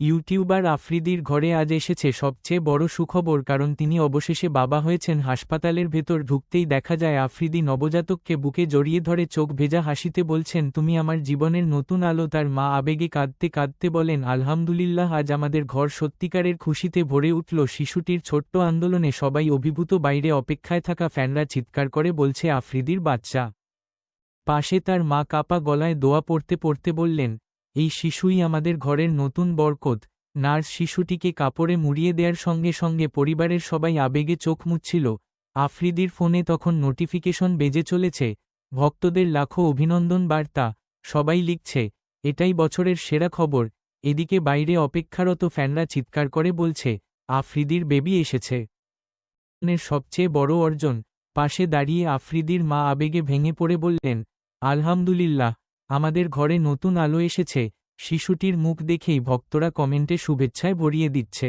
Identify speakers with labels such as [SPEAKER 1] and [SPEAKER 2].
[SPEAKER 1] YouTuber আফ্রিদির ঘরে আজ এসেছে সবচেয়ে বড় সুখবর, কারণ তিনি অবশেষে বাবা হয়েছেন। হাসপাতালের ভেতর ঢুকতেই দেখা যায় আফ্রিদি নবজাতককে বুকে জড়িয়ে ধরে চোখ ভেজা হাসিতে বলছেন, তুমি আমার জীবনের নতুন আলো। তার মা আবেগে কাঁদতে কাঁদতে বলেন, আলহামদুলিল্লাহ, আজ আমাদের ঘর সত্যিকারের খুশিতে ভরে উঠল। শিশুটির ছোট্ট আন্দোলনে সবাই অভিভূত। বাইরে অপেক্ষায় থাকা ফ্যানরা চিৎকার করে বলছে, আফ্রিদির বাচ্চা। পাশে তার মা কাপা গলায় দোয়া পড়তে পড়তে বললেন, এই শিশুই আমাদের ঘরের নতুন বরকত। নার্স শিশুটিকে কাপড়ে মুড়িয়ে দেওয়ার সঙ্গে সঙ্গে পরিবারের সবাই আবেগে চোখ মুছছিল। আফ্রিদির ফোনে তখন নোটিফিকেশন বেজে চলেছে, ভক্তদের লাখো অভিনন্দন বার্তা। সবাই লিখছে, এটাই বছরের সেরা খবর। এদিকে বাইরে অপেক্ষারত ফ্যানরা চিৎকার করে বলছে, আফ্রিদির বেবি এসেছে। সবচেয়ে বড় অর্জন। পাশে দাঁড়িয়ে আফ্রিদির মা আবেগে ভেঙে পড়ে বললেন, আলহামদুলিল্লাহ, আমাদের ঘরে নতুন আলো এসেছে। শিশুটির মুখ দেখেই ভক্তরা কমেন্টে শুভেচ্ছায় ভরিয়ে দিচ্ছে।